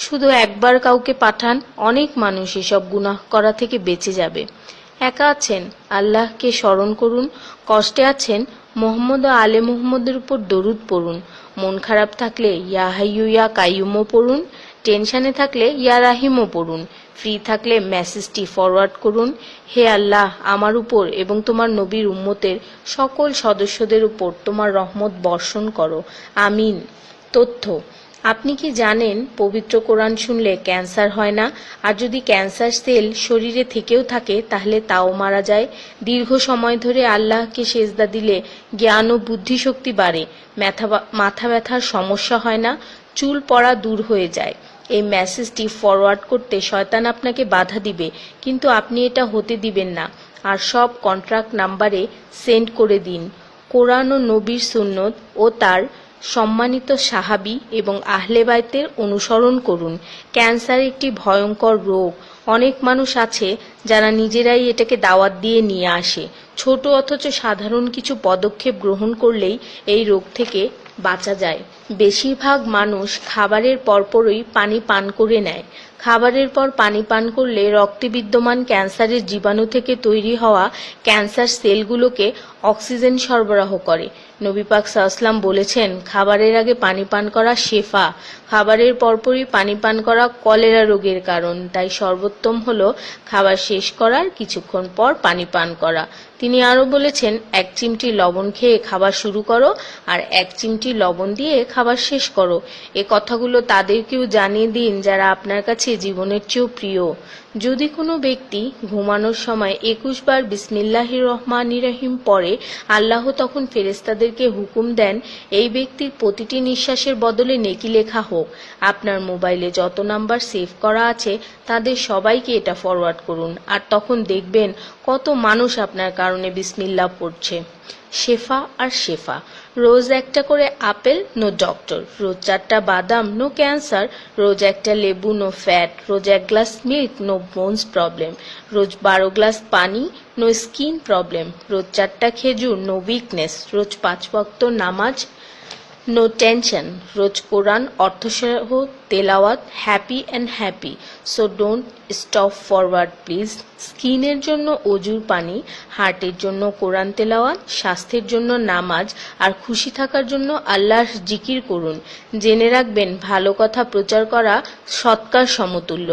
শুধু একবার কাউকে পাঠান, অনেক মানুষ এসব গুনাহ করা থেকে বেঁচে যাবে। একা আছেন, আল্লাহকে স্মরণ করুন। কষ্টে আছেন, মোহাম্মদ ও আলে মুহাম্মদের উপর দরুদ পড়ুন। মন খারাপ থাকলে ইয়া হাইয়ু ইয়া কাইয়ুমও পড়ুন। টেনশনে থাকলে ইয়া রাহিমও পড়ুন। ফ্রি থাকলে মেসেজটি ফরওয়ার্ড করুন, হে আল্লাহ, আমার উপর এবং তোমার নবীর উম্মতের সকল সদস্যদের উপর তোমার রহমত বর্ষণ করো, আমিন। তথ্য: আপনি কি জানেন পবিত্র কোরআন শুনলে ক্যান্সার হয় না? আর যদি ক্যান্সার সেল শরীরে থেকেও থাকে তাহলে তাও মারা যায়। দীর্ঘ সময় ধরে আল্লাহকে সেজদা দিলে জ্ঞান ও বুদ্ধিশক্তি বাড়ে। মাথা ব্যথার সমস্যা হয় না, চুল পড়া দূর হয়ে যায়। এই মেসেজটি ফরওয়ার্ড করতে শয়তান আপনাকে বাধা দিবে, কিন্তু আপনি এটা হতে দিবেন না। আর সব কন্ট্রাক্ট নাম্বারে সেন্ড করে দিন। কোরআন ও নবীর সুন্নত ও তার সম্মানিত সাহাবী এবং আহলে বাইতের অনুসরণ করুন। ক্যান্সার একটি ভয়ঙ্কর রোগ। অনেক মানুষ আছে যারা নিজেরাই এটাকে দাওয়াত দিয়ে নিয়ে আসে। ছোট অথচ সাধারণ কিছু পদক্ষেপ গ্রহণ করলেই এই রোগ থেকে বাঁচা যায়। বেশিরভাগ মানুষ খাবারের পরপরই পানি পান করে নেয়। খাবারের পর পানি পান করলে রক্তে বিদ্যমান ক্যান্সারের জীবাণু থেকে তৈরি হওয়া ক্যান্সার সেলগুলোকে অক্সিজেন সরবরাহ করে। নবী পাক সাল্লাল্লাহু বলেছেন, খাবারের আগে পানি পান করা শেফা। খাবারের পরপরই পানি পান করা কলেরা রোগের কারণ। তাই সর্বোত্তম হলো খাবার শেষ করার কিছুক্ষণ পর পানি পান করা। তিনি আরো বলেছেন, 1 চিমটি লবণ খেয়ে খাবার শুরু করো আর 1 চিমটি লবণ দিয়ে খাবার শেষ করো। এ কথাগুলো তাদেরকেও জানিয়ে দিন যারা আপনার কাছে জীবনের চেয়েও প্রিয়। যদি কোনো ব্যক্তি ঘুমানোর সময় 21 বার বিসমিল্লাহির রহমানির রহিম পড়ে, আল্লাহ তখন ফেরেশতাদেরকে হুকুম দেন এই ব্যক্তির প্রতিটি নিঃশ্বাসের বদলে নেকি লেখা হোক। আপনার মোবাইলে যত নাম্বার সেভ করা আছে তাদের সবাইকে এটা ফরওয়ার্ড করুন, আর তখন দেখবেন কত মানুষ আপনার কারণে বিসমিল্লাহ পড়ছে। শেফা আর শেফা। রোজ একটা করে আপেল, নো ডক্টর। রোজ 4টা বাদাম, নো ক্যান্সার। রোজ একটা লেবু, নো ফ্যাট। রোজ 1 glass milk, no bones problem. রোজ 12 গ্লাস পানি, নো স্কিন প্রবলেম। রোজ 4টা খেজুর, নো উইকনেস। রোজ 5 ওয়াক্ত নামাজ, নো টেনশন। রোজ কোরআন অর্থসহ তেলাওয়াত, happy and happy. So don't stop forward please. স্কিনের জন্য অজুর পানি, হার্টের জন্য কোরআন তেলাওয়াত, স্বাস্থ্যের জন্য নামাজ, আর খুশি থাকার জন্য আল্লাহর জিকির করুন। জেনে রাখবেন, ভালো কথা প্রচার করা সৎকার সমতুল্য।